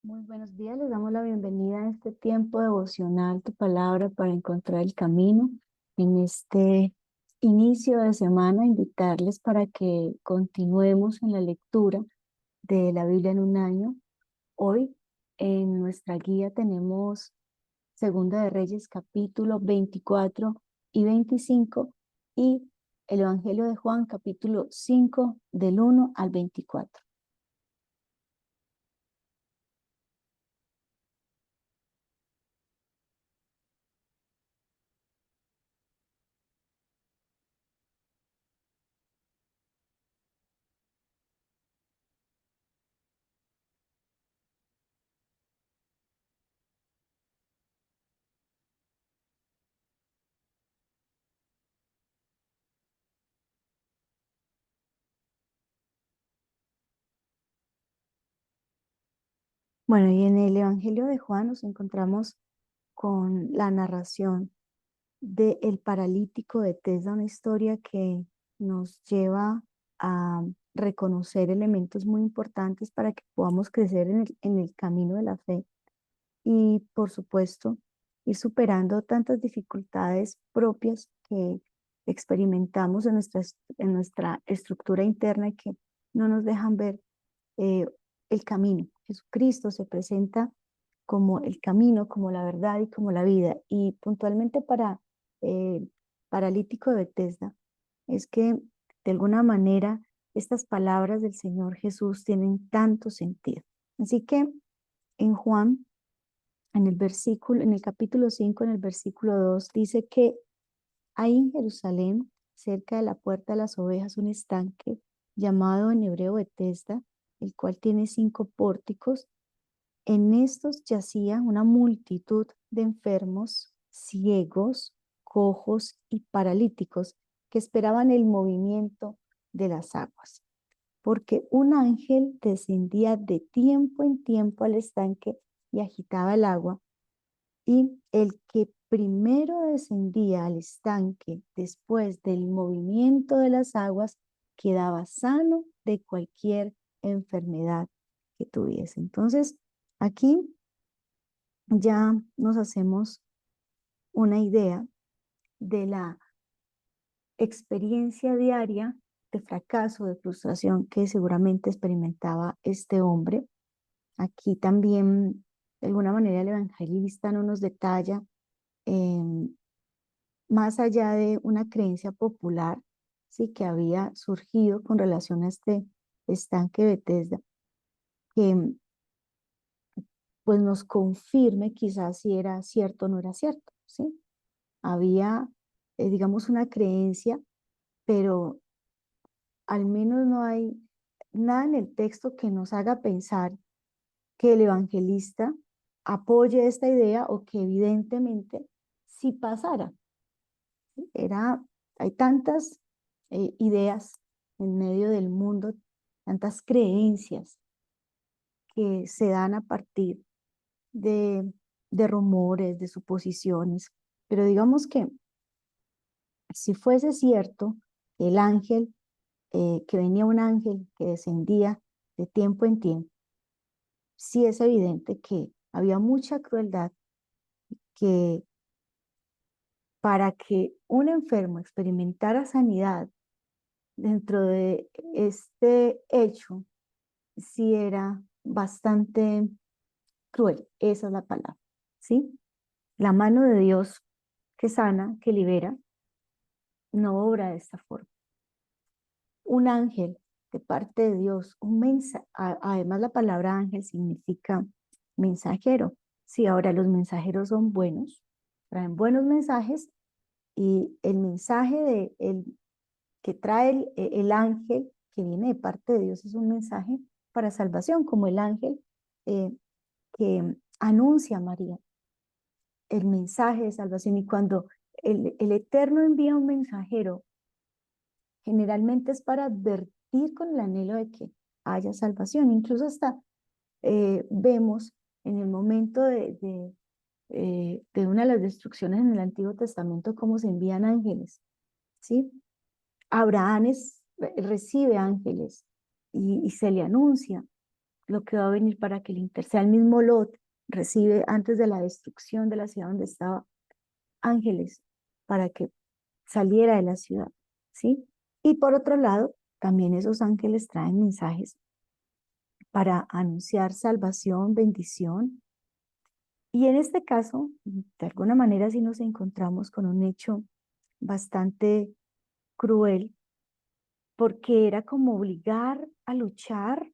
Muy buenos días, les damos la bienvenida a este tiempo devocional, tu palabra para encontrar el camino. En este inicio de semana, invitarles para que continuemos en la lectura de la Biblia en un año. Hoy en nuestra guía tenemos Segunda de Reyes capítulo 24 y 25 y el Evangelio de Juan capítulo 5 del 1 al 24. Bueno, y en el Evangelio de Juan nos encontramos con la narración de el paralítico de Bethesda, una historia que nos lleva a reconocer elementos muy importantes para que podamos crecer en el camino de la fe y, por supuesto, ir superando tantas dificultades propias que experimentamos en nuestra estructura interna y que no nos dejan ver eh, el camino. Jesucristo se presenta como el camino, como la verdad y como la vida. Y puntualmente para el paralítico de Bethesda, es que de alguna manera estas palabras del Señor Jesús tienen tanto sentido. Así que en Juan, en el capítulo 5 en el versículo 2 dice que hay en Jerusalén, cerca de la puerta de las ovejas, un estanque llamado en hebreo Bethesda, el cual tiene 5 pórticos. En estos yacía una multitud de enfermos, ciegos, cojos y paralíticos que esperaban el movimiento de las aguas, porque un ángel descendía de tiempo en tiempo al estanque y agitaba el agua, y el que primero descendía al estanque después del movimiento de las aguas quedaba sano de cualquier enfermedad que tuviese. Entonces, aquí ya nos hacemos una idea de la experiencia diaria de fracaso, de frustración que seguramente experimentaba este hombre. Aquí también, de alguna manera, el evangelista no nos detalla, em, más allá de una creencia popular, sí, que había surgido con relación a este estanque Bethesda, que pues nos confirme quizás si era cierto o no era cierto, ¿sí? Había, digamos, una creencia, pero al menos no hay nada en el texto que nos haga pensar que el evangelista apoye esta idea o que evidentemente sí pasara. Era, hay tantas ideas en medio del mundo, tantas creencias que se dan a partir de, de rumores, de suposiciones, pero digamos que si fuese cierto el ángel, que venía un ángel que descendía de tiempo en tiempo, sí es evidente que había mucha crueldad, que para que un enfermo experimentara sanidad dentro de este hecho, sí era bastante cruel, esa es la palabra, ¿sí? La mano de Dios que sana, que libera, no obra de esta forma. Un ángel de parte de Dios, un mensaje, además la palabra ángel significa mensajero. Sí, ahora los mensajeros son buenos, traen buenos mensajes, y el mensaje que trae el ángel que viene de parte de Dios es un mensaje para salvación, como el ángel eh, que anuncia a María el mensaje de salvación. Y cuando el Eterno envía un mensajero, generalmente es para advertir con el anhelo de que haya salvación. Incluso hasta vemos en el momento de una de las destrucciones en el Antiguo Testamento cómo se envían ángeles, ¿sí? Abraham recibe ángeles y se le anuncia. lo que va a venir para que sea el mismo Lot, recibe antes de la destrucción de la ciudad donde estaba ángeles para que saliera de la ciudad, ¿sí? Y por otro lado, también esos ángeles traen mensajes para anunciar salvación, bendición. Y en este caso, de alguna manera sí nos encontramos con un hecho bastante cruel, porque era como obligar a luchar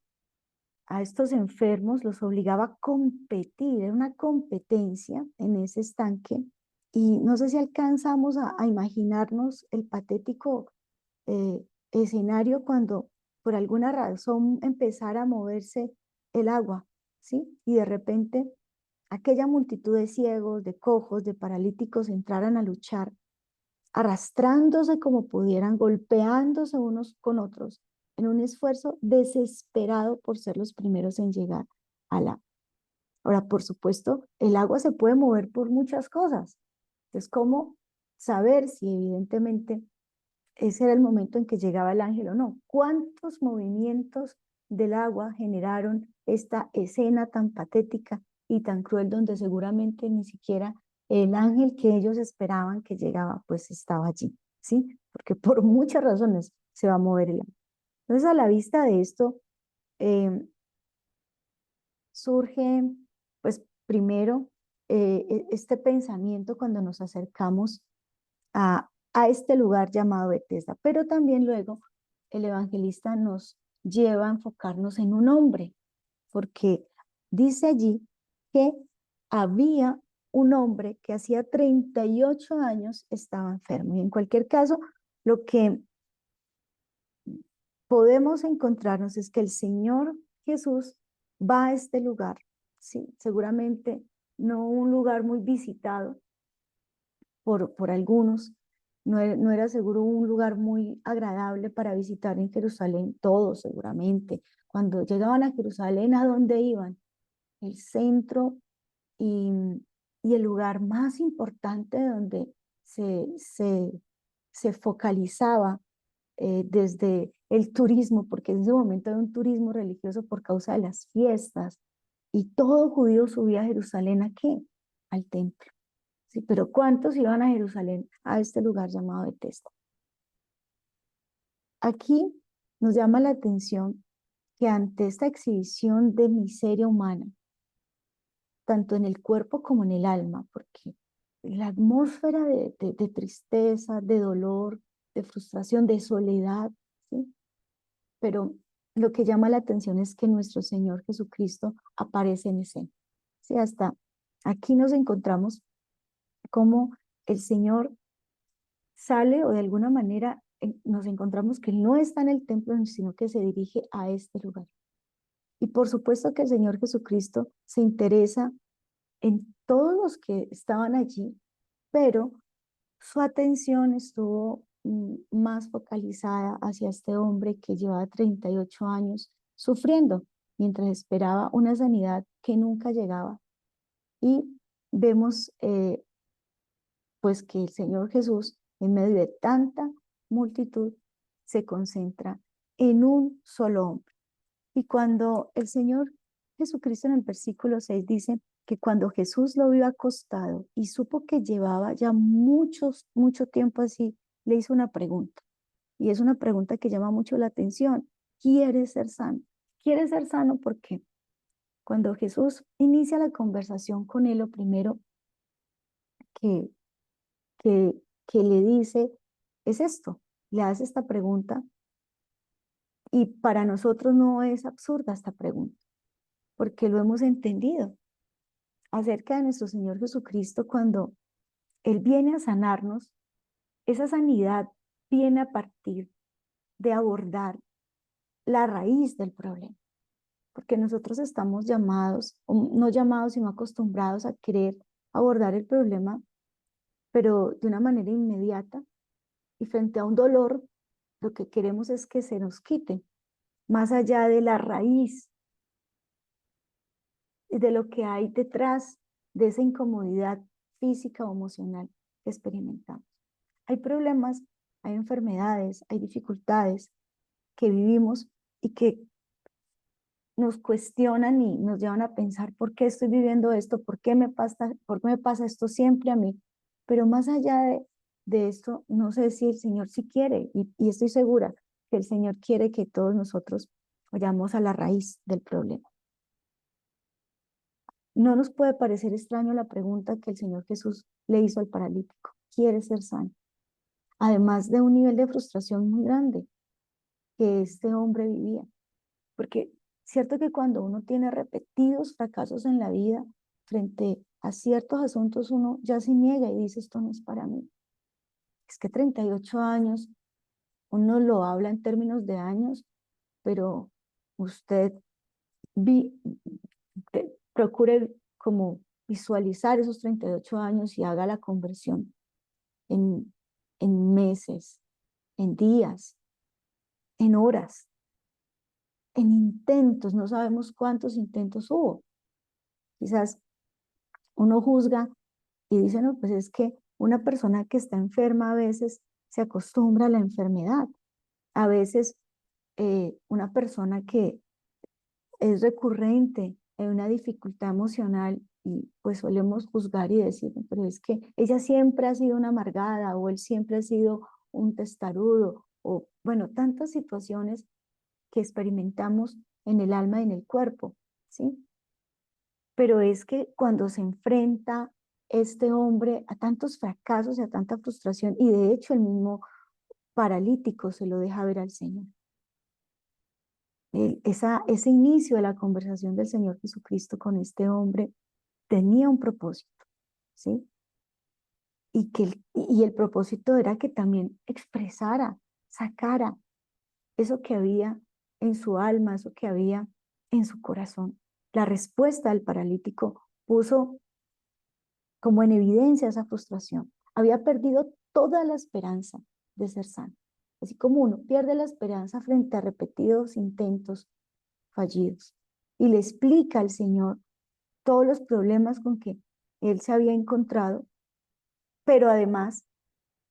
a estos enfermos, los obligaba a competir, era una competencia en ese estanque. Y no sé si alcanzamos a imaginarnos el patético eh, escenario cuando por alguna razón empezara a moverse el agua, ¿sí? Y de repente aquella multitud de ciegos, de cojos, de paralíticos entraran a luchar, arrastrándose como pudieran, golpeándose unos con otros, en un esfuerzo desesperado por ser los primeros en llegar al agua. Ahora, por supuesto, el agua se puede mover por muchas cosas. Es como saber si evidentemente ese era el momento en que llegaba el ángel o no. ¿Cuántos movimientos del agua generaron esta escena tan patética y tan cruel donde seguramente ni siquiera el ángel que ellos esperaban que llegaba pues estaba allí, ¿sí? Porque por muchas razones se va a mover el agua. Entonces a la vista de esto eh, surge pues primero este pensamiento cuando nos acercamos a este lugar llamado Bethesda. Pero también luego el evangelista nos lleva a enfocarnos en un hombre, porque dice allí que había un hombre que hacía 38 años estaba enfermo. Y en cualquier caso, lo que podemos encontrarnos es que el Señor Jesús va a este lugar, sí, seguramente no un lugar muy visitado, por algunos. No era seguro un lugar muy agradable para visitar en Jerusalén, todos seguramente. Cuando llegaban a Jerusalén, ¿a dónde iban? El centro y, y el lugar más importante donde se, se, se focalizaba desde el turismo, porque en ese momento era un turismo religioso por causa de las fiestas. Y todo judío subía a Jerusalén, ¿a qué? Al templo. Sí, pero ¿cuántos iban a Jerusalén, a este lugar llamado Bethesda? Aquí nos llama la atención que ante esta exhibición de miseria humana, tanto en el cuerpo como en el alma, porque la atmósfera de tristeza, de dolor, de frustración, de soledad, ¿sí? Pero lo que llama la atención es que nuestro Señor Jesucristo aparece en escena. Sí, hasta aquí nos encontramos como el Señor sale o de alguna manera nos encontramos que no está en el templo, sino que se dirige a este lugar. Y por supuesto que el Señor Jesucristo se interesa en todos los que estaban allí, pero su atención estuvo más focalizada hacia este hombre que llevaba 38 años sufriendo mientras esperaba una sanidad que nunca llegaba. Y vemos pues que el Señor Jesús, en medio de tanta multitud, se concentra en un solo hombre. Y cuando el Señor Jesucristo en el versículo 6 dice que cuando Jesús lo vio acostado y supo que llevaba ya mucho tiempo así, le hizo una pregunta. Y es una pregunta que llama mucho la atención. ¿Quieres ser sano? ¿Quieres ser sano? Porque cuando Jesús inicia la conversación con él, lo primero que que, que le dice es esto, le hace esta pregunta y para nosotros no es absurda esta pregunta, porque lo hemos entendido acerca de nuestro Señor Jesucristo cuando Él viene a sanarnos, esa sanidad viene a partir de abordar la raíz del problema, porque nosotros estamos llamados, no llamados, sino acostumbrados a querer abordar el problema, pero de una manera inmediata y frente a un dolor, lo que queremos es que se nos quite, más allá de la raíz y de lo que hay detrás de esa incomodidad física o emocional que experimentamos. Hay problemas, hay enfermedades, hay dificultades que vivimos y que nos cuestionan y nos llevan a pensar por qué estoy viviendo esto, por qué me pasa esto siempre a mí. Pero más allá de esto, no sé si el Señor sí quiere, y estoy segura que el Señor quiere que todos nosotros vayamos a la raíz del problema. No nos puede parecer extraño la pregunta que el Señor Jesús le hizo al paralítico: ¿quiere ser sano? Además de un nivel de frustración muy grande que este hombre vivía. Porque cierto que cuando uno tiene repetidos fracasos en la vida, frente a ciertos asuntos, uno ya se niega y dice, esto no es para mí. Es que 38 años, uno lo habla en términos de años, pero usted vi, procure como visualizar esos 38 años y haga la conversión en, en meses, en días, en horas, en intentos. No sabemos cuántos intentos hubo. Quizás uno juzga y dice, no, pues es que una persona que está enferma a veces se acostumbra a la enfermedad. A veces una persona que es recurrente en una dificultad emocional, y pues solemos juzgar y decir, pero es que ella siempre ha sido una amargada, o él siempre ha sido un testarudo, o bueno, tantas situaciones que experimentamos en el alma y en el cuerpo, ¿sí? Pero es que cuando se enfrenta este hombre a tantos fracasos y a tanta frustración, y de hecho el mismo paralítico se lo deja ver al Señor. Ese inicio de la conversación del Señor Jesucristo con este hombre tenía un propósito, ¿sí? Y el propósito era que también expresara, sacara eso que había en su alma, eso que había en su corazón. La respuesta del paralítico puso como en evidencia esa frustración. Había perdido toda la esperanza de ser sano. Así como uno pierde la esperanza frente a repetidos intentos fallidos. Y le explica al Señor todos los problemas con que él se había encontrado, pero además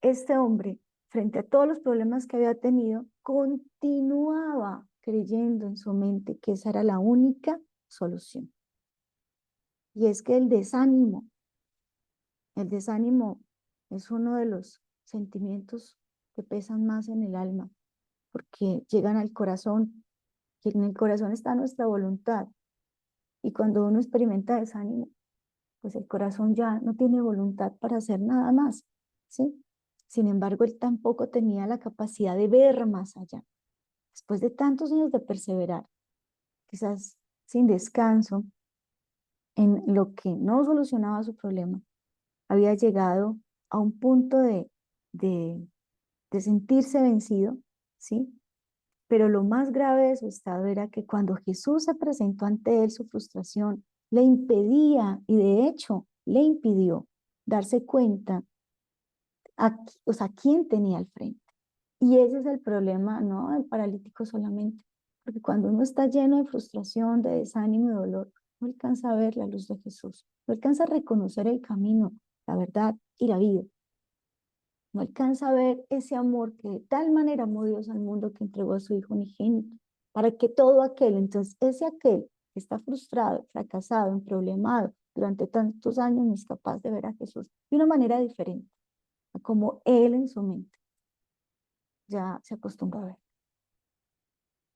este hombre, frente a todos los problemas que había tenido, continuaba creyendo en su mente que esa era la única solución. Y es que el desánimo es uno de los sentimientos que pesan más en el alma, porque llegan al corazón, y en el corazón está nuestra voluntad. Y cuando uno experimenta desánimo, pues el corazón ya no tiene voluntad para hacer nada más, ¿sí? Sin embargo, él tampoco tenía la capacidad de ver más allá. Después de tantos años de perseverar, quizás sin descanso, en lo que no solucionaba su problema, había llegado a un punto de, de sentirse vencido, ¿sí? Pero lo más grave de su estado era que cuando Jesús se presentó ante él, su frustración le impedía, y de hecho le impidió darse cuenta o sea, quién tenía al frente. Y ese es el problema, no del paralítico solamente, porque cuando uno está lleno de frustración, de desánimo y dolor, no alcanza a ver la luz de Jesús, no alcanza a reconocer el camino, la verdad y la vida. No alcanza a ver ese amor que de tal manera amó Dios al mundo que entregó a su Hijo unigénito, para que todo aquel, entonces ese aquel que está frustrado, fracasado, emproblemado durante tantos años, no es capaz de ver a Jesús de una manera diferente, a como Él en su mente ya se acostumbró a ver.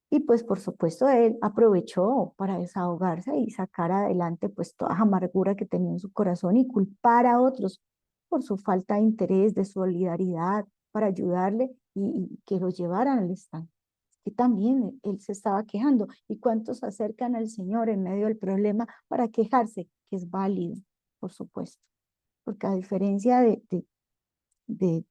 Y pues por supuesto él aprovechó para desahogarse y sacar adelante pues toda la amargura que tenía en su corazón y culpar a otros por su falta de interés, de solidaridad, para ayudarle y que lo llevaran al estanque. Que también él se estaba quejando. ¿Y cuántos se acercan al Señor en medio del problema para quejarse? Que es válido, por supuesto. Porque a diferencia de, de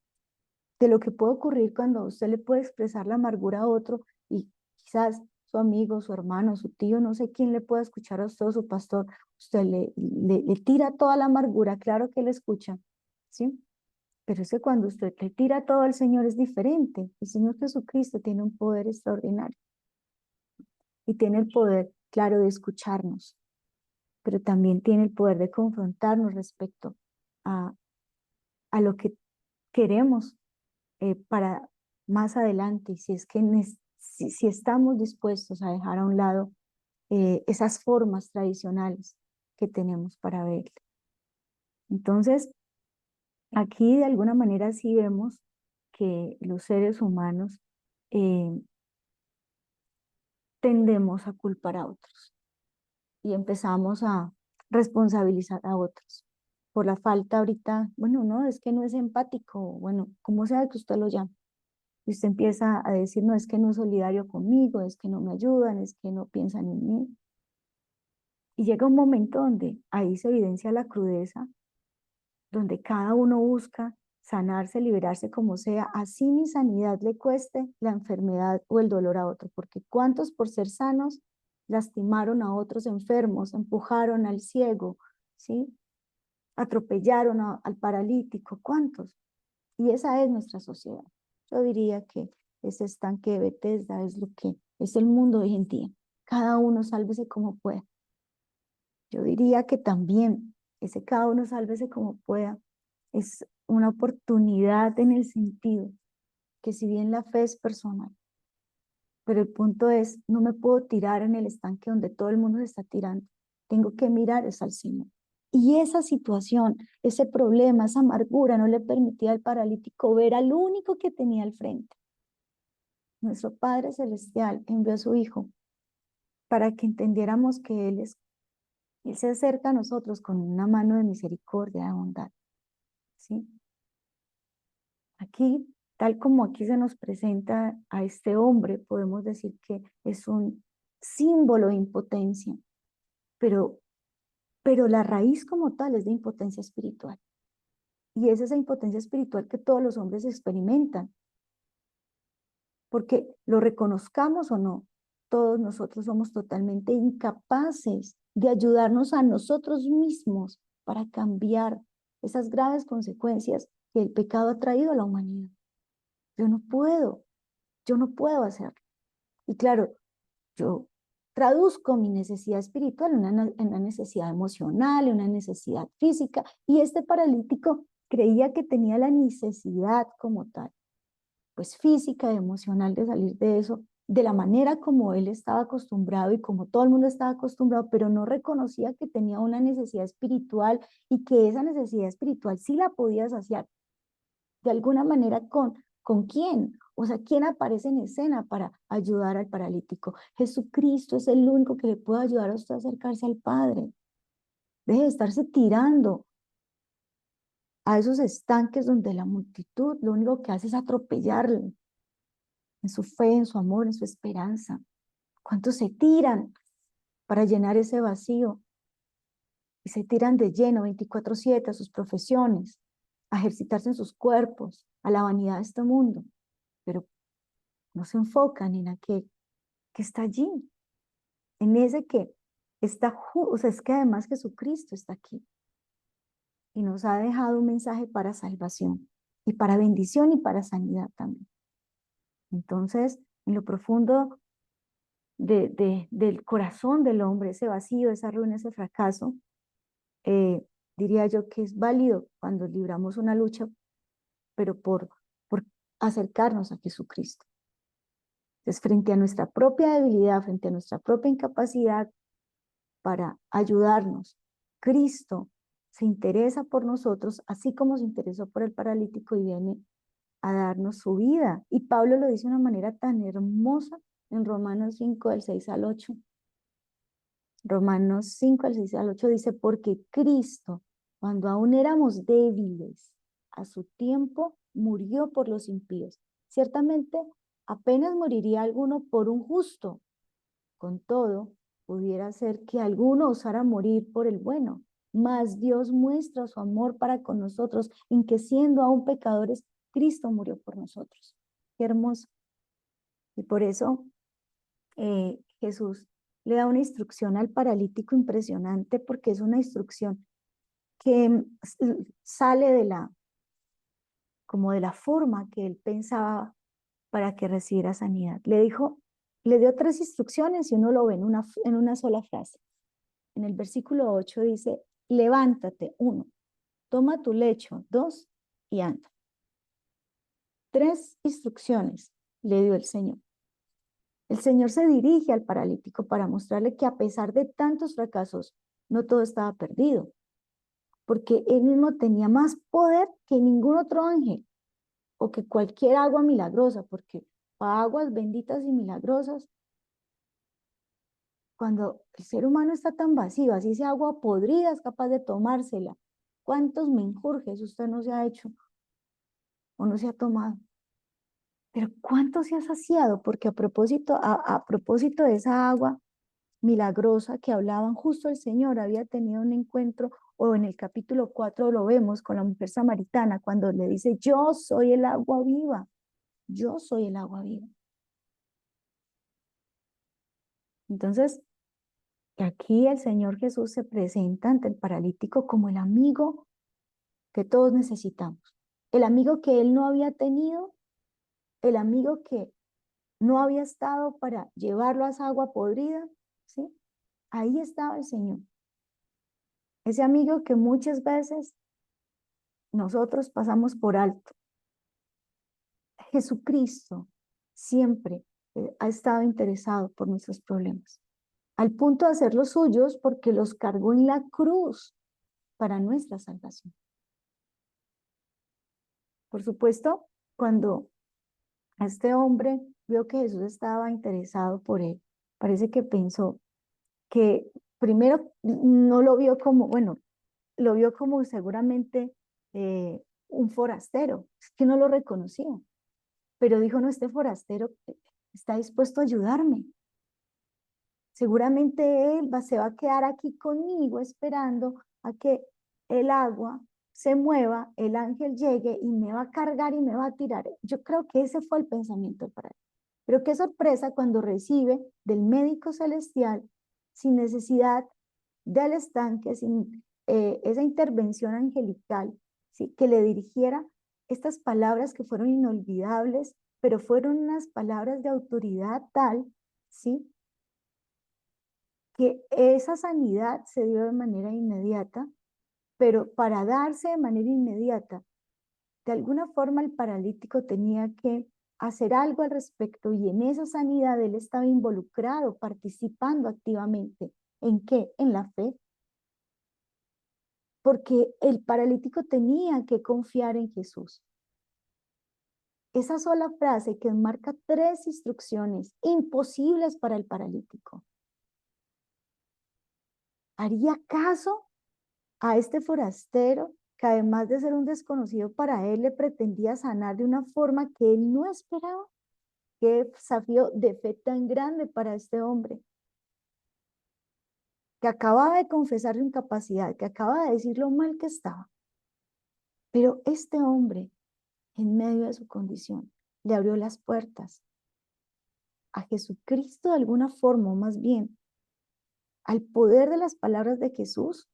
lo que puede ocurrir cuando usted le puede expresar la amargura a otro, y quizás su amigo, su hermano, su tío, no sé quién le pueda escuchar a usted o su pastor, usted le tira toda la amargura, claro que le escucha, ¿sí? Pero es que cuando usted le tira todo al Señor es diferente. El Señor Jesucristo tiene un poder extraordinario y tiene el poder, claro, de escucharnos, pero también tiene el poder de confrontarnos respecto a, a lo que queremos para más adelante, si es que si estamos dispuestos a dejar a un lado esas formas tradicionales que tenemos para verlo. Entonces, aquí de alguna manera sí vemos que los seres humanos eh, tendemos a culpar a otros y empezamos a responsabilizar a otros por la falta ahorita, bueno, no, es que no es empático, bueno, como sea que usted lo llame. Y usted empieza a decir, no, es que no es solidario conmigo, es que no me ayudan, es que no piensan en mí. Y llega un momento donde ahí se evidencia la crudeza, donde cada uno busca sanarse, liberarse como sea, así mi sanidad le cueste la enfermedad o el dolor a otro, porque cuántos por ser sanos lastimaron a otros enfermos, empujaron al ciego, ¿sí? Atropellaron al paralítico, ¿cuántos? Y esa es nuestra sociedad. Yo diría que ese estanque de Bethesda es lo que es el mundo hoy en día. Cada uno sálvese como pueda. Yo diría que también ese cada uno sálvese como pueda es una oportunidad en el sentido que si bien la fe es personal, pero el punto es, no me puedo tirar en el estanque donde todo el mundo se está tirando. Tengo que mirar es al Señor. Y esa situación, ese problema, esa amargura no le permitía al paralítico ver al único que tenía al frente. Nuestro Padre Celestial envió a su Hijo para que entendiéramos que Él se acerca a nosotros con una mano de misericordia, de bondad. ¿Sí? Aquí, tal como aquí se nos presenta a este hombre, podemos decir que es un símbolo de impotencia, pero, pero la raíz como tal es de impotencia espiritual. Y es esa impotencia espiritual que todos los hombres experimentan, porque lo reconozcamos o no, todos nosotros somos totalmente incapaces de ayudarnos a nosotros mismos para cambiar esas graves consecuencias que el pecado ha traído a la humanidad. Yo no puedo, yo no puedo hacerlo. Y claro, yo traduzco mi necesidad espiritual en una necesidad emocional, en una necesidad física, y este paralítico creía que tenía la necesidad como tal, pues física y emocional de salir de eso, de la manera como él estaba acostumbrado y como todo el mundo estaba acostumbrado, pero no reconocía que tenía una necesidad espiritual y que esa necesidad espiritual sí la podía saciar de alguna manera ¿con quién? O sea, ¿quién aparece en escena para ayudar al paralítico? Jesucristo es el único que le puede ayudar a usted a acercarse al Padre. Deje de estarse tirando a esos estanques donde la multitud lo único que hace es atropellarle en su fe, en su amor, en su esperanza. ¿Cuántos se tiran para llenar ese vacío? Y se tiran de lleno 24/7 a sus profesiones, a ejercitarse en sus cuerpos, a la vanidad de este mundo. Pero no se enfocan en aquel que está allí, en ese que está, o sea, es que además Jesucristo está aquí y nos ha dejado un mensaje para salvación y para bendición y para sanidad también. Entonces, en lo profundo del corazón del hombre, ese vacío, esa ruina, ese fracaso, diría yo que es válido cuando libramos una lucha, pero por acercarnos a Jesucristo. Entonces, frente a nuestra propia debilidad, frente a nuestra propia incapacidad para ayudarnos, Cristo se interesa por nosotros, así como se interesó por el paralítico y viene a darnos su vida. Y Pablo lo dice de una manera tan hermosa en Romanos 5, del 6 al 8. Romanos 5, del 6 al 8 dice, porque Cristo, cuando aún éramos débiles, a su tiempo murió por los impíos. Ciertamente, apenas moriría alguno por un justo. Con todo, pudiera ser que alguno osara morir por el bueno, mas Dios muestra su amor para con nosotros en que siendo aún pecadores, Cristo murió por nosotros. Qué hermoso. Y por eso Jesús le da una instrucción al paralítico impresionante porque es una instrucción que sale como de la forma que él pensaba para que recibiera sanidad. Le dio tres instrucciones y uno lo ve en una sola frase. En el versículo 8 dice, levántate, 1, toma tu lecho, 2, y anda. Tres instrucciones le dio el Señor. El Señor se dirige al paralítico para mostrarle que a pesar de tantos fracasos, no todo estaba perdido, porque él mismo tenía más poder que ningún otro ángel o que cualquier agua milagrosa, porque para aguas benditas y milagrosas, cuando el ser humano está tan vacío, así sea agua podrida, es capaz de tomársela. ¿Cuántos menjurjes usted no se ha hecho o no se ha tomado? Pero ¿cuánto se ha saciado? Porque a propósito de esa agua milagrosa que hablaban, justo el Señor había tenido un encuentro, o en el capítulo 4 lo vemos con la mujer samaritana, cuando le dice, yo soy el agua viva, yo soy el agua viva. Entonces, aquí el Señor Jesús se presenta ante el paralítico como el amigo que todos necesitamos, el amigo que él no había tenido, el amigo que no había estado para llevarlo a esa agua podrida, ¿sí? Ahí estaba el Señor, ese amigo que muchas veces nosotros pasamos por alto. Jesucristo siempre ha estado interesado por nuestros problemas, al punto de hacerlos suyos porque los cargó en la cruz para nuestra salvación. Por supuesto, cuando este hombre vio que Jesús estaba interesado por él, parece que pensó que primero no lo vio como, bueno, lo vio como seguramente un forastero, es que no lo reconocía, pero dijo, no, este forastero está dispuesto a ayudarme. Seguramente él se va a quedar aquí conmigo esperando a que el agua se mueva, el ángel llegue y me va a cargar y me va a tirar. Yo creo que ese fue el pensamiento para él. Pero qué sorpresa cuando recibe del médico celestial, sin necesidad del estanque, sin esa intervención angelical, ¿sí? Que le dirigiera estas palabras que fueron inolvidables, pero fueron unas palabras de autoridad tal, ¿sí? Que esa sanidad se dio de manera inmediata, pero para darse de manera inmediata, de alguna forma el paralítico tenía que hacer algo al respecto y en esa sanidad él estaba involucrado, participando activamente. ¿En qué? En la fe. Porque el paralítico tenía que confiar en Jesús. Esa sola frase que marca 3 instrucciones imposibles para el paralítico. ¿Haría caso a este forastero que además de ser un desconocido para él, le pretendía sanar de una forma que él no esperaba? Qué desafío de fe tan grande para este hombre, que acababa de confesar su incapacidad, que acaba de decir lo mal que estaba. Pero este hombre, en medio de su condición, le abrió las puertas a Jesucristo de alguna forma, o más bien, al poder de las palabras de Jesús,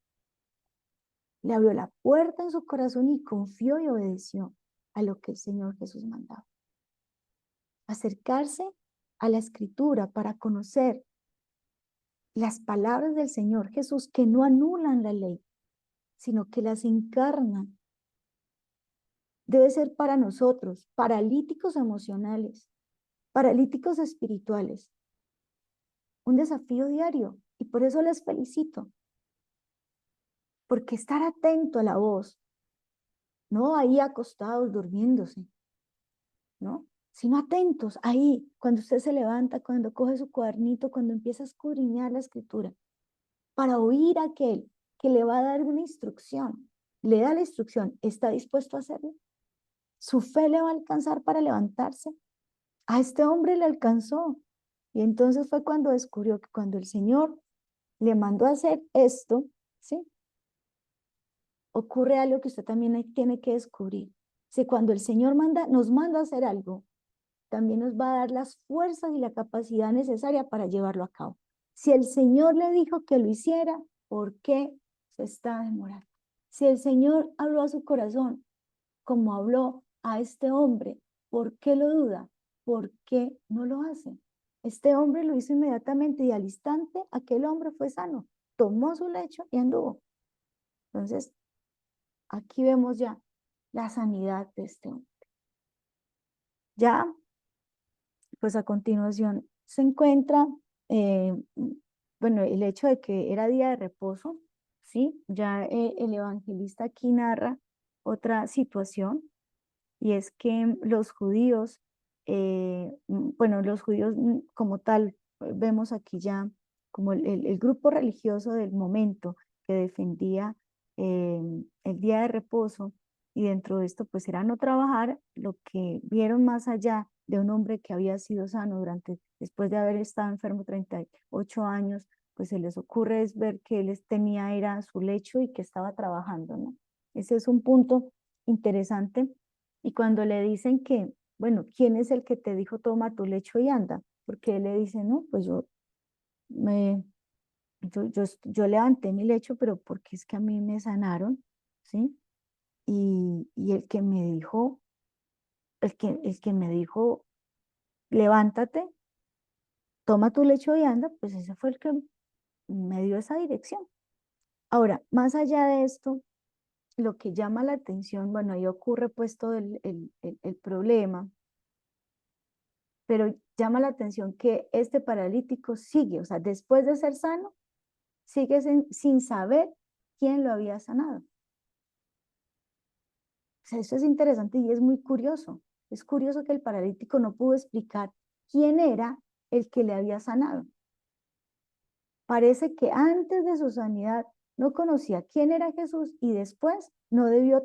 le abrió la puerta en su corazón y confió y obedeció a lo que el Señor Jesús mandaba. Acercarse a la Escritura para conocer las palabras del Señor Jesús que no anulan la ley, sino que las encarnan. Debe ser para nosotros, paralíticos emocionales, paralíticos espirituales, un desafío diario. Y por eso les felicito, porque estar atento a la voz, no ahí acostados durmiéndose, ¿no? Sino atentos ahí, cuando usted se levanta, cuando coge su cuadernito, cuando empieza a escudriñar la escritura, para oír a aquel que le va a dar una instrucción. Le da la instrucción, ¿está dispuesto a hacerlo? ¿Su fe le va a alcanzar para levantarse? A este hombre le alcanzó. Y entonces fue cuando descubrió que cuando el Señor le mandó a hacer esto, ¿sí? Ocurre algo que usted también tiene que descubrir. Si cuando el Señor nos manda a hacer algo, también nos va a dar las fuerzas y la capacidad necesaria para llevarlo a cabo. Si el Señor le dijo que lo hiciera, ¿por qué se está demorando? Si el Señor habló a su corazón, como habló a este hombre, ¿por qué lo duda? ¿Por qué no lo hace? Este hombre lo hizo inmediatamente y al instante aquel hombre fue sano, tomó su lecho y anduvo. Entonces, aquí vemos ya la sanidad de este hombre. Ya, pues a continuación se encuentra, eh, bueno, el hecho de que era día de reposo, ¿sí? Ya el evangelista aquí narra otra situación, y es que los judíos, bueno, los judíos como tal, vemos aquí ya como el grupo religioso del momento que defendía eh, el día de reposo, y dentro de esto pues era no trabajar. Lo que vieron más allá de un hombre que había sido sano después de haber estado enfermo 38 años, pues se les ocurre es ver que tenía era su lecho y que estaba trabajando, ¿no? Ese es un punto interesante. Y cuando le dicen que, bueno, ¿quién es el que te dijo toma tu lecho y anda? Porque él le dice, no, pues me, yo levanté mi lecho, pero porque es que a mí me sanaron, ¿sí? Y el que me dijo, levántate, toma tu lecho y anda, pues ese fue el que me dio esa dirección. Ahora, más allá de esto, lo que llama la atención, bueno, ahí ocurre pues todo el problema, pero llama la atención que este paralítico sigue, o sea, después de ser sano, sigue sin saber quién lo había sanado. O sea, eso es interesante y es muy curioso. Es curioso que el paralítico no pudo explicar quién era el que le había sanado. Parece que antes de su sanidad no conocía quién era Jesús, y después no debió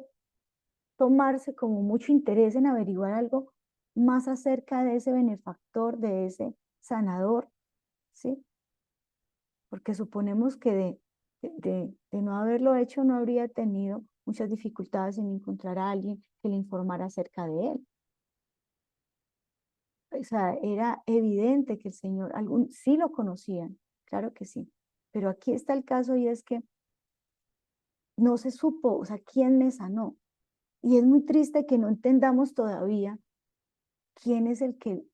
tomarse como mucho interés en averiguar algo más acerca de ese benefactor, de ese sanador, ¿sí? Porque suponemos que de no haberlo hecho no habría tenido muchas dificultades en encontrar a alguien que le informara acerca de él. O sea, era evidente que el Señor, sí lo conocían, claro que sí, pero aquí está el caso, y es que no se supo, o sea, quién me sanó. Y es muy triste que no entendamos todavía quién es el que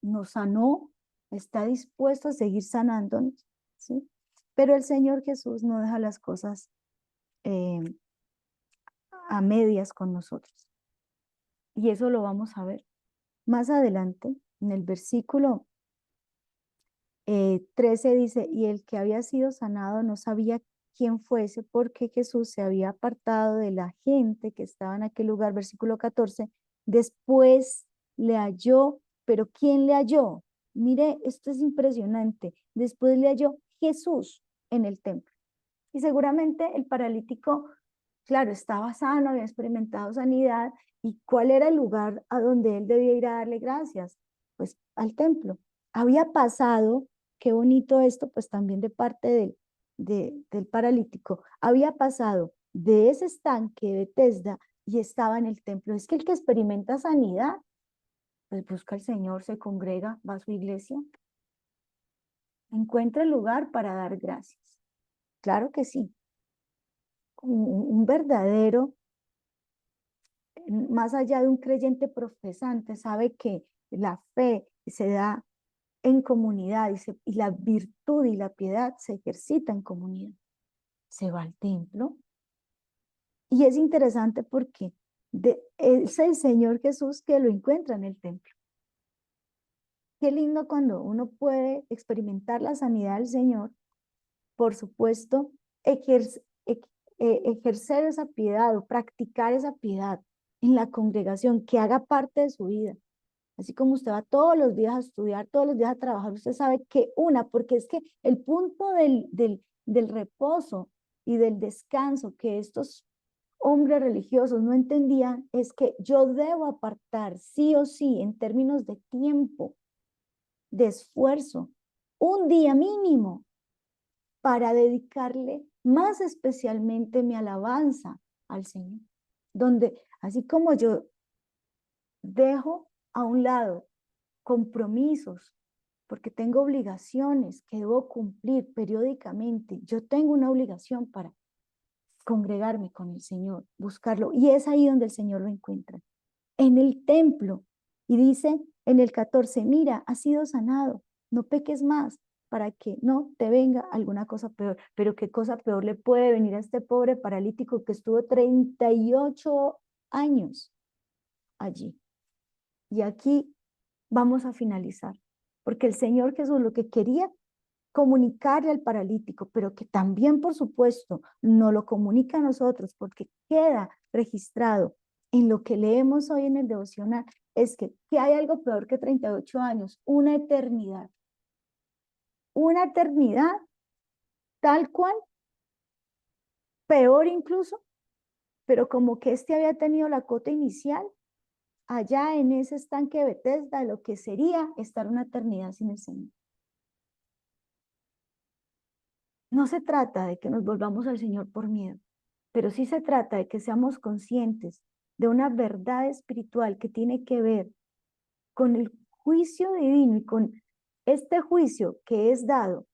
nos sanó, está dispuesto a seguir sanándonos, ¿sí? Pero el Señor Jesús no deja las cosas eh, a medias con nosotros. Y eso lo vamos a ver más adelante en el versículo 13. Dice, y el que había sido sanado no sabía quién fuese, porque Jesús se había apartado de la gente que estaba en aquel lugar. Versículo 14, después le halló, pero ¿quién le halló? Mire, esto es impresionante. Después le halló Jesús en el templo. Y seguramente el paralítico, claro, estaba sano, había experimentado sanidad. ¿Y cuál era el lugar a donde él debía ir a darle gracias? Pues al templo. Había pasado, qué bonito esto, pues también de parte del paralítico, había pasado de ese estanque de Bethesda y estaba en el templo. Es que el que experimenta sanidad, pues busca al Señor, se congrega, va a su iglesia, encuentra el lugar para dar gracias. Claro que sí. Un verdadero, más allá de un creyente profesante, sabe que la fe se da en comunidad, y la virtud y la piedad se ejercita en comunidad. Se va al templo, y es interesante porque es el Señor Jesús que lo encuentra en el templo. Qué lindo cuando uno puede experimentar la sanidad del Señor, por supuesto, ejercer esa piedad o practicar esa piedad en la congregación, que haga parte de su vida. Así como usted va todos los días a estudiar, todos los días a trabajar, usted sabe que porque es que el punto del reposo y del descanso que estos hombres religiosos no entendían es que yo debo apartar sí o sí, en términos de tiempo, de esfuerzo, un día mínimo para dedicarle más especialmente mi alabanza al Señor. Donde, así como yo dejo a un lado compromisos, porque tengo obligaciones que debo cumplir periódicamente, yo tengo una obligación para congregarme con el Señor, buscarlo, y es ahí donde el Señor lo encuentra, en el templo. Y dice en el 14, mira, has sido sanado, no peques más para que no te venga alguna cosa peor. Pero qué cosa peor le puede venir a este pobre paralítico que estuvo 38 años allí. Y aquí vamos a finalizar. porque el Señor Jesús lo que quería comunicarle al paralítico, pero que también, por supuesto, no lo comunica a nosotros, porque queda registrado en lo que leemos hoy en el devocional, es que hay algo peor que 38 años, una eternidad tal cual, peor incluso, pero como que este había tenido la cota inicial allá en ese estanque de Betesda, lo que sería estar una eternidad sin el Señor. No se trata de que nos volvamos al Señor por miedo, pero sí se trata de que seamos conscientes de una verdad espiritual que tiene que ver con el juicio divino y con este juicio que es dado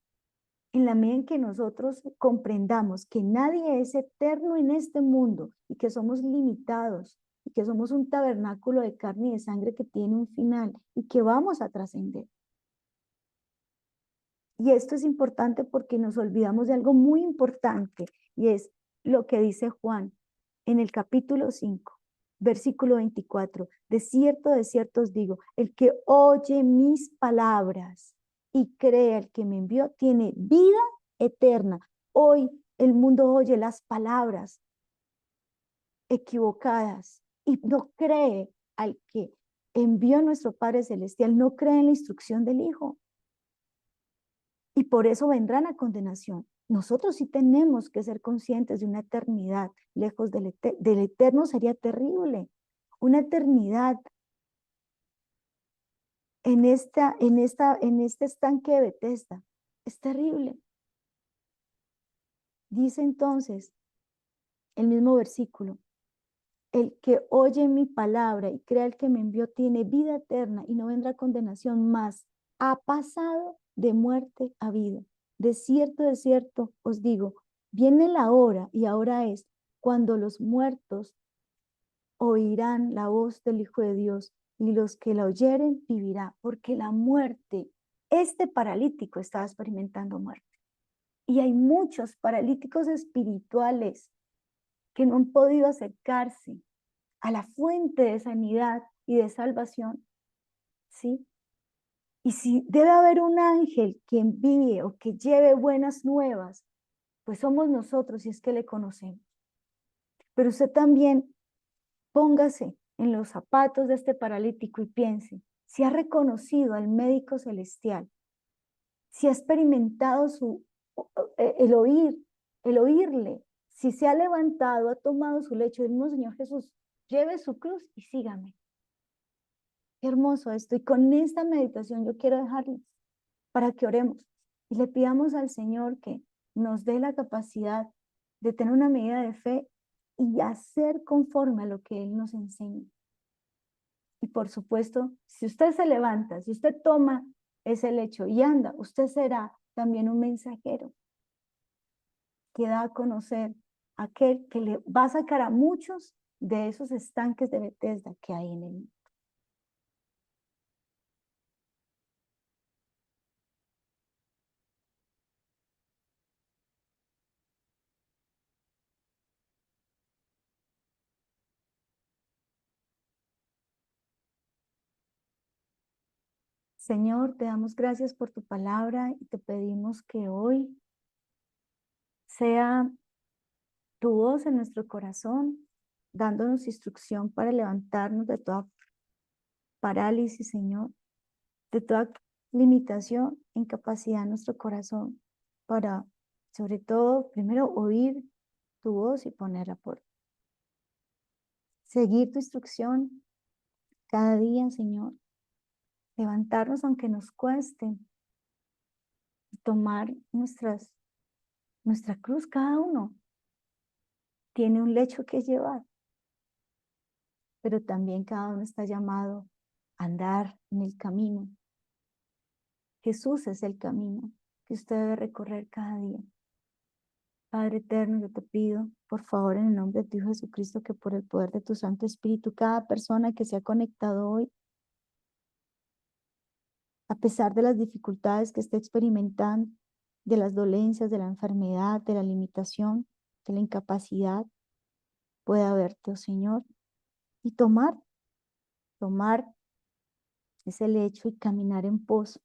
en la medida en que nosotros comprendamos que nadie es eterno en este mundo y que somos limitados y que somos un tabernáculo de carne y de sangre que tiene un final y que vamos a trascender. Y esto es importante porque nos olvidamos de algo muy importante y es lo que dice Juan en el capítulo 5, versículo 24. De cierto os digo, el que oye mis palabras y cree al que me envió tiene vida eterna. Hoy el mundo oye las palabras equivocadas y no cree al que envió a nuestro Padre Celestial, no cree en la instrucción del Hijo. Y por eso vendrán a condenación. Nosotros sí tenemos que ser conscientes de una eternidad lejos del eterno sería terrible. Una eternidad en este estanque de Betesda es terrible. Dice entonces el mismo versículo, el que oye mi palabra y crea el que me envió tiene vida eterna y no vendrá condenación más. Ha pasado de muerte a vida. De cierto os digo, viene la hora y ahora es cuando los muertos oirán la voz del Hijo de Dios y los que la oyeren vivirá, porque la muerte, este paralítico estaba experimentando muerte. Y hay muchos paralíticos espirituales que no han podido acercarse a la fuente de sanidad y de salvación, ¿sí? Y si debe haber un ángel que envíe o que lleve buenas nuevas, pues somos nosotros si es que le conocemos. Pero usted también póngase en los zapatos de este paralítico y piense, si ha reconocido al médico celestial, si ha experimentado el oírle, si se ha levantado, ha tomado su lecho, el mismo Señor Jesús, lleve su cruz y sígame. Qué hermoso esto. Y con esta meditación yo quiero dejarles para que oremos y le pidamos al Señor que nos dé la capacidad de tener una medida de fe y hacer conforme a lo que Él nos enseña. Y por supuesto, si usted se levanta, si usted toma ese lecho y anda, usted será también un mensajero que da a conocer aquel que le va a sacar a muchos de esos estanques de Betesda que hay en el mundo. Señor, te damos gracias por tu palabra y te pedimos que hoy sea tu voz en nuestro corazón, dándonos instrucción para levantarnos de toda parálisis, Señor, de toda limitación, incapacidad en nuestro corazón, para, sobre todo, primero oír tu voz y ponerla por seguir tu instrucción cada día, Señor, levantarnos aunque nos cueste, tomar nuestra cruz, cada uno tiene un lecho que llevar, pero también cada uno está llamado a andar en el camino. Jesús es el camino que usted debe recorrer cada día. Padre eterno, yo te pido, por favor, en el nombre de tu Hijo Jesucristo, que por el poder de tu Santo Espíritu, cada persona que se ha conectado hoy, a pesar de las dificultades que esté experimentando, de las dolencias, de la enfermedad, de la limitación, de la incapacidad, pueda verte, oh Señor, y tomar ese lecho y caminar en pos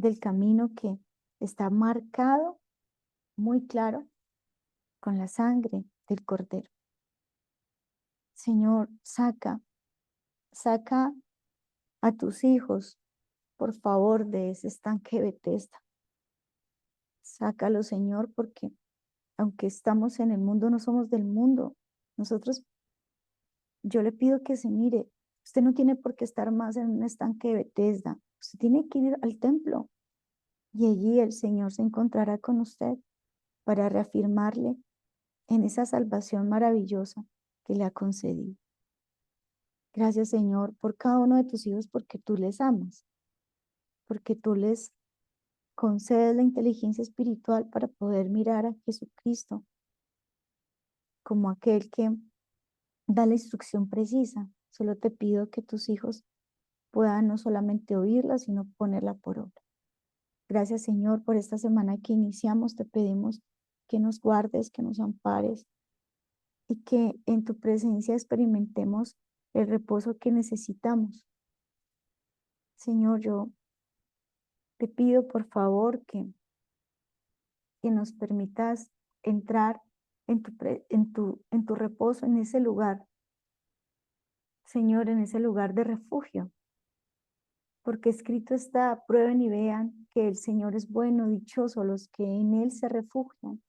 del camino que está marcado muy claro con la sangre del Cordero. Señor, saca a tus hijos, por favor, de ese estanque de Bethesda. Sácalo, Señor, porque aunque estamos en el mundo, no somos del mundo. Nosotros, yo le pido que se mire. Usted no tiene por qué estar más en un estanque de Bethesda. Usted tiene que ir al templo y allí el Señor se encontrará con usted para reafirmarle en esa salvación maravillosa que le ha concedido. Gracias, Señor, por cada uno de tus hijos, porque tú les amas, porque tú les concedes la inteligencia espiritual para poder mirar a Jesucristo como aquel que da la instrucción precisa. Solo te pido que tus hijos puedan no solamente oírla, sino ponerla por obra. Gracias, Señor, por esta semana que iniciamos. Te pedimos que nos guardes, que nos ampares y que en tu presencia experimentemos el reposo que necesitamos. Señor, yo te pido por favor que nos permitas entrar en tu reposo, en ese lugar, Señor, en ese lugar de refugio, porque escrito está: prueben y vean que el Señor es bueno, dichosos los que en Él se refugian.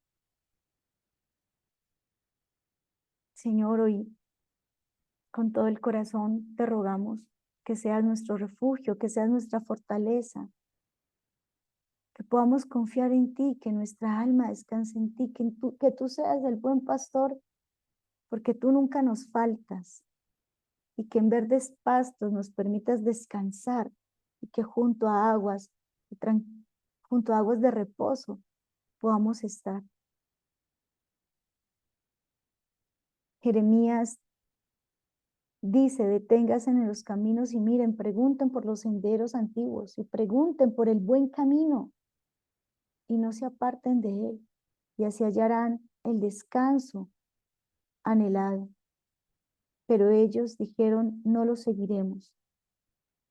Señor, hoy con todo el corazón te rogamos que seas nuestro refugio, que seas nuestra fortaleza, que podamos confiar en ti, que nuestra alma descanse en ti, que tú seas el buen pastor, porque tú nunca nos faltas, y que en verdes pastos nos permitas descansar, y que junto a aguas de reposo podamos estar. Jeremías dice: deténganse en los caminos y miren, pregunten por los senderos antiguos y pregunten por el buen camino y no se aparten de él, y así hallarán el descanso anhelado. Pero ellos dijeron: no lo seguiremos.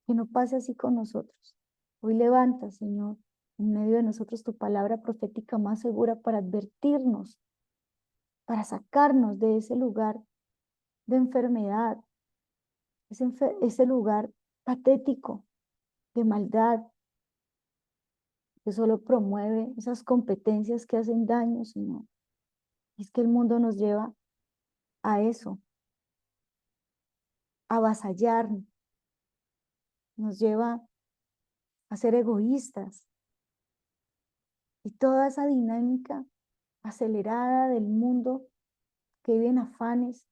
Que no pase así con nosotros. Hoy levanta, Señor, en medio de nosotros tu palabra profética más segura para advertirnos, para sacarnos de ese lugar de enfermedad, ese lugar patético de maldad que solo promueve esas competencias que hacen daño, Señor. Y es que el mundo nos lleva a eso, a avasallar, nos lleva a ser egoístas. Y toda esa dinámica acelerada del mundo que vive en afanes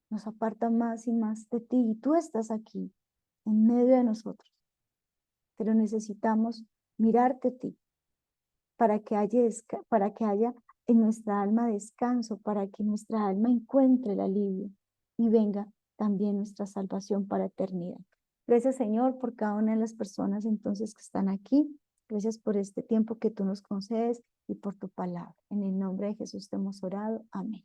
nos aparta más y más de ti. Y tú estás aquí, en medio de nosotros. Pero necesitamos mirarte a ti para que haya en nuestra alma descanso, para que nuestra alma encuentre el alivio y venga también nuestra salvación para eternidad. Gracias, Señor, por cada una de las personas entonces que están aquí. Gracias por este tiempo que tú nos concedes y por tu palabra. En el nombre de Jesús te hemos orado. Amén.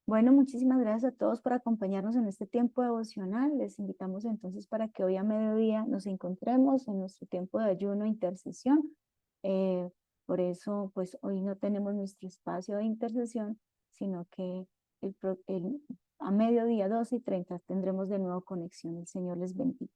Bueno, muchísimas gracias a todos por acompañarnos en este tiempo devocional. Les invitamos entonces para que hoy a mediodía nos encontremos en nuestro tiempo de ayuno e intercesión. Eh, por eso, pues hoy no tenemos nuestro espacio de intercesión, sino que a mediodía 12:30 tendremos de nuevo conexión. El Señor les bendiga.